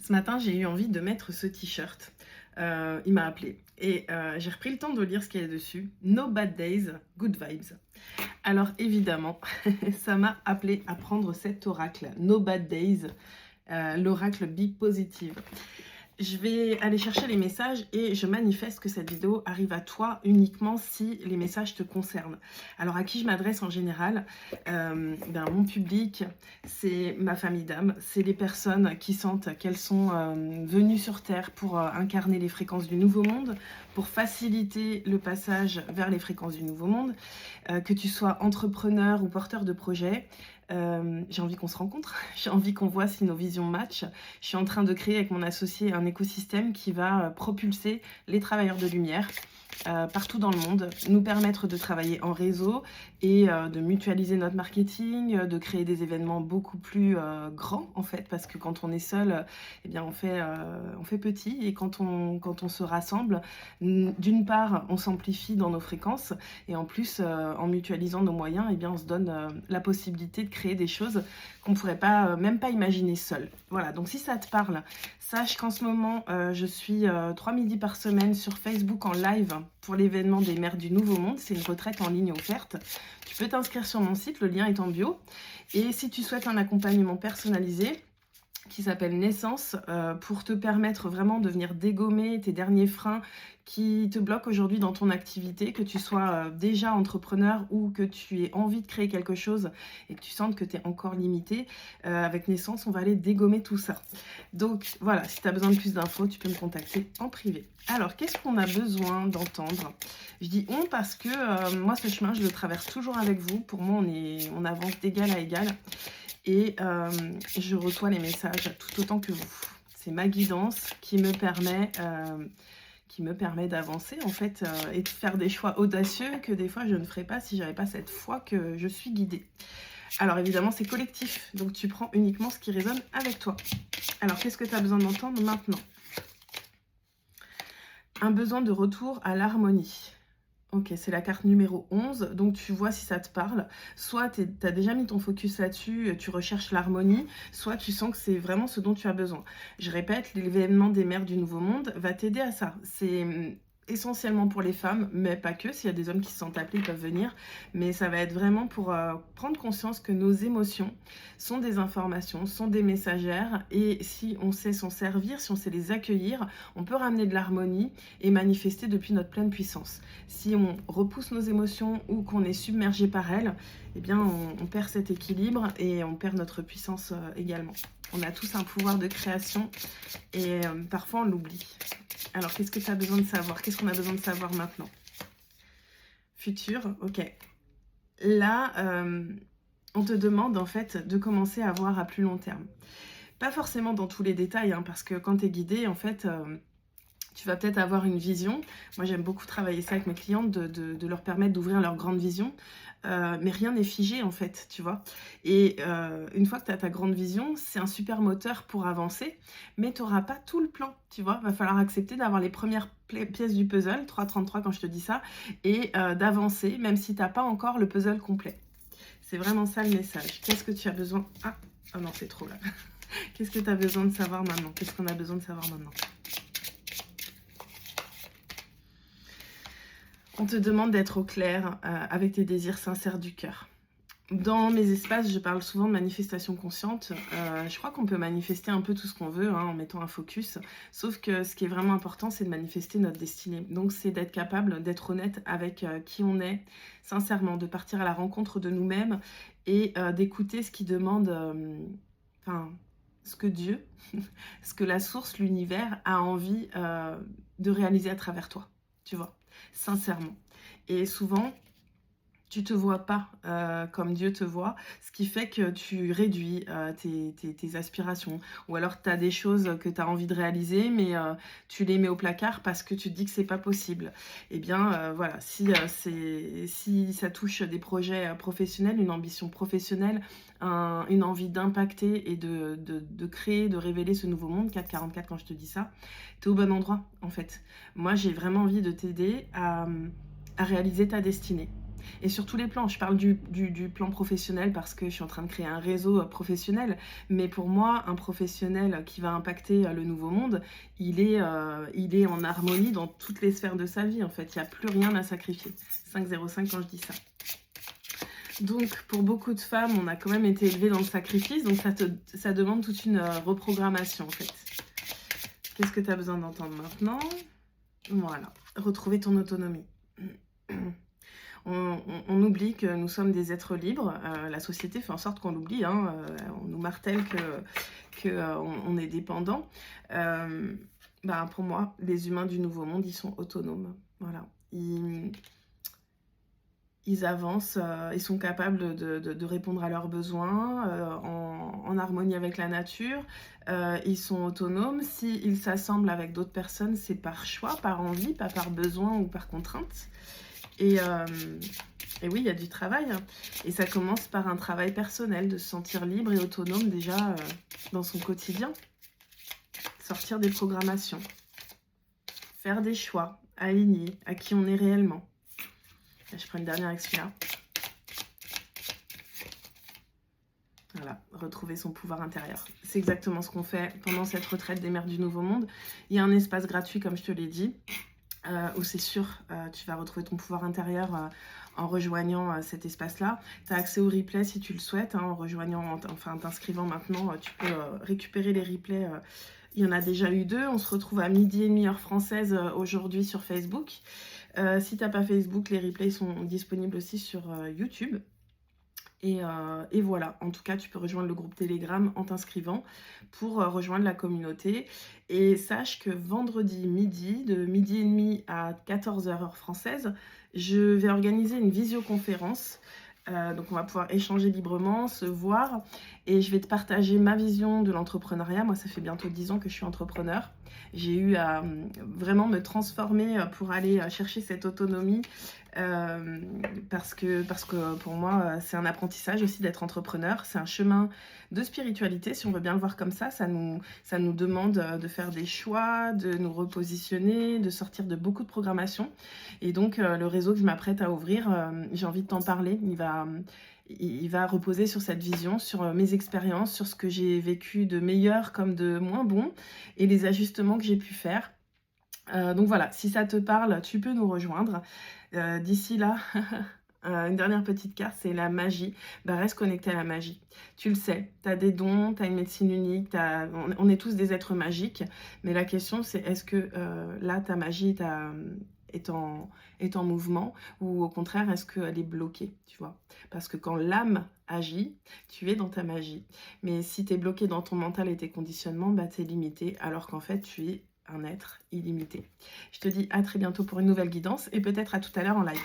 Ce matin, j'ai eu envie de mettre ce t-shirt. Il m'a appelé et j'ai repris le temps de lire ce qu'il y a dessus. No bad days, good vibes. Alors évidemment, ça m'a appelé à prendre cet oracle. No bad days, l'oracle Be Positive. Je vais aller chercher les messages et je manifeste que cette vidéo arrive à toi uniquement si les messages te concernent. Alors à qui je m'adresse en général? Mon public, c'est ma famille d'âme, c'est les personnes qui sentent qu'elles sont venues sur Terre pour incarner les fréquences du Nouveau Monde, pour faciliter le passage vers les fréquences du Nouveau Monde, que tu sois entrepreneur ou porteur de projet. J'ai envie qu'on se rencontre, j'ai envie qu'on voit si nos visions matchent. Je suis en train de créer avec mon associé un écosystème qui va propulser les travailleurs de lumière partout dans le monde, nous permettre de travailler en réseau et de mutualiser notre marketing, de créer des événements beaucoup plus grands en fait, parce que quand on est seul, eh bien on fait petit, et quand on se rassemble, d'une part on s'amplifie dans nos fréquences, et en plus en mutualisant nos moyens, eh bien on se donne la possibilité de créer des choses qu'on ne pourrait pas, même pas imaginer seul. Voilà, donc si ça te parle, sache qu'en ce moment, je suis 3 midis par semaine sur Facebook en live pour l'événement des Mères du Nouveau Monde. C'est une retraite en ligne offerte. Tu peux t'inscrire sur mon site, le lien est en bio. Et si tu souhaites un accompagnement personnalisé qui s'appelle Naissance, pour te permettre vraiment de venir dégommer tes derniers freins qui te bloquent aujourd'hui dans ton activité, que tu sois déjà entrepreneur ou que tu aies envie de créer quelque chose et que tu sentes que tu es encore limité, avec Naissance, on va aller dégommer tout ça. Donc voilà, si tu as besoin de plus d'infos, tu peux me contacter en privé. Alors, qu'est-ce qu'on a besoin d'entendre? Je dis on parce que moi, ce chemin, je le traverse toujours avec vous. Pour moi, on avance d'égal à égal. Et je reçois les messages tout autant que vous. C'est ma guidance qui me permet d'avancer en fait, et de faire des choix audacieux que des fois je ne ferais pas si j'avais pas cette foi que je suis guidée. Alors évidemment c'est collectif, donc tu prends uniquement ce qui résonne avec toi. Alors qu'est-ce que tu as besoin d'entendre maintenant? Un besoin de retour à l'harmonie. Ok, c'est la carte numéro 11, donc tu vois si ça te parle. Soit tu as déjà mis ton focus là-dessus, tu recherches l'harmonie, soit tu sens que c'est vraiment ce dont tu as besoin. Je répète, l'événement des Mères du Nouveau Monde va t'aider à ça. C'est essentiellement pour les femmes, mais pas que. S'il y a des hommes qui se sentent appelés, ils peuvent venir. Mais ça va être vraiment pour prendre conscience que nos émotions sont des informations, sont des messagères. Et si on sait s'en servir, si on sait les accueillir, on peut ramener de l'harmonie et manifester depuis notre pleine puissance. Si on repousse nos émotions ou qu'on est submergé par elles, eh bien on perd cet équilibre et on perd notre puissance également. On a tous un pouvoir de création et parfois on l'oublie. Alors, qu'est-ce que tu as besoin de savoir? Qu'est-ce qu'on a besoin de savoir maintenant? Futur, ok. Là, on te demande en fait de commencer à voir à plus long terme. Pas forcément dans tous les détails, hein, parce que quand tu es guidé, en fait, tu vas peut-être avoir une vision. Moi, j'aime beaucoup travailler ça avec mes clientes, de leur permettre d'ouvrir leur grande vision. Mais rien n'est figé, en fait, tu vois. Et une fois que tu as ta grande vision, c'est un super moteur pour avancer, mais tu n'auras pas tout le plan, tu vois. Il va falloir accepter d'avoir les premières pièces du puzzle, 3,33 quand je te dis ça, et d'avancer, même si tu n'as pas encore le puzzle complet. C'est vraiment ça le message. Qu'est-ce que tu as besoin? Ah, oh non, c'est trop là. Qu'est-ce que tu as besoin de savoir maintenant? Qu'est-ce qu'on a besoin de savoir maintenant? On te demande d'être au clair avec tes désirs sincères du cœur. Dans mes espaces, je parle souvent de manifestation consciente. Je crois qu'on peut manifester un peu tout ce qu'on veut, hein, en mettant un focus. Sauf que ce qui est vraiment important, c'est de manifester notre destinée. Donc c'est d'être capable d'être honnête avec qui on est, sincèrement, de partir à la rencontre de nous-mêmes et d'écouter ce qui demande, ce que Dieu, ce que la source, l'univers a envie de réaliser à travers toi, tu vois, sincèrement. Et souvent, tu te vois pas comme Dieu te voit, ce qui fait que tu réduis tes aspirations. Ou alors tu as des choses que tu as envie de réaliser, mais tu les mets au placard parce que tu te dis que c'est pas possible. Eh bien voilà, si ça touche des projets professionnels, une ambition professionnelle, une envie d'impacter et de créer, de révéler ce nouveau monde, 444 quand je te dis ça, tu es au bon endroit en fait. Moi j'ai vraiment envie de t'aider à réaliser ta destinée. Et sur tous les plans, je parle du plan professionnel parce que je suis en train de créer un réseau professionnel. Mais pour moi, un professionnel qui va impacter le nouveau monde, il est en harmonie dans toutes les sphères de sa vie. En fait, il n'y a plus rien à sacrifier. 505 quand je dis ça. Donc, pour beaucoup de femmes, on a quand même été élevées dans le sacrifice. Donc, ça demande toute une reprogrammation, en fait. Qu'est-ce que tu as besoin d'entendre maintenant? Voilà. Retrouver ton autonomie. On oublie que nous sommes des êtres libres. La société fait en sorte qu'on l'oublie. Hein. On nous martèle on est dépendant. Pour moi, les humains du Nouveau Monde, ils sont autonomes. Voilà. Ils avancent, ils sont capables de répondre à leurs besoins en harmonie avec la nature. Ils sont autonomes. S'ils s'assemblent avec d'autres personnes, c'est par choix, par envie, pas par besoin ou par contrainte. Et oui, il y a du travail. Hein. Et ça commence par un travail personnel, de se sentir libre et autonome déjà dans son quotidien. Sortir des programmations. Faire des choix alignés à qui on est réellement. Là, je prends une dernière expire. Voilà, retrouver son pouvoir intérieur. C'est exactement ce qu'on fait pendant cette retraite des mères du Nouveau Monde. Il y a un espace gratuit, comme je te l'ai dit. Où c'est sûr, tu vas retrouver ton pouvoir intérieur en rejoignant cet espace-là. Tu as accès au replay si tu le souhaites, hein, en rejoignant, enfin t'inscrivant maintenant, tu peux récupérer les replays. Il y en a déjà eu 2. On se retrouve à 12h30 heure française aujourd'hui sur Facebook. Si tu n'as pas Facebook, les replays sont disponibles aussi sur YouTube. Et voilà, en tout cas, tu peux rejoindre le groupe Telegram en t'inscrivant pour rejoindre la communauté. Et sache que vendredi midi, de 12h30 à 14h heure française, je vais organiser une visioconférence. Donc on va pouvoir échanger librement, se voir. Et je vais te partager ma vision de l'entrepreneuriat. Moi, ça fait bientôt 10 ans que je suis entrepreneur. J'ai eu à vraiment me transformer pour aller chercher cette autonomie. Parce que pour moi, c'est un apprentissage aussi d'être entrepreneur. C'est un chemin de spiritualité, si on veut bien le voir comme ça. Ça nous demande de faire des choix, de nous repositionner, de sortir de beaucoup de programmation. Et donc, le réseau que je m'apprête à ouvrir, j'ai envie de t'en parler. Il va reposer sur cette vision, sur mes expériences, sur ce que j'ai vécu de meilleur comme de moins bon et les ajustements que j'ai pu faire. Donc voilà, si ça te parle, tu peux nous rejoindre. D'ici là, une dernière petite carte, c'est la magie. Reste connecté à la magie. Tu le sais, tu as des dons, tu as une médecine unique, on est tous des êtres magiques. Mais la question, c'est est-ce que là, ta magie est en mouvement ou au contraire, est-ce qu'elle est bloquée, tu vois? Parce que quand l'âme agit, tu es dans ta magie. Mais si tu es bloqué dans ton mental et tes conditionnements, tu es limité alors qu'en fait, tu es un être illimité. Je te dis à très bientôt pour une nouvelle guidance et peut-être à tout à l'heure en live.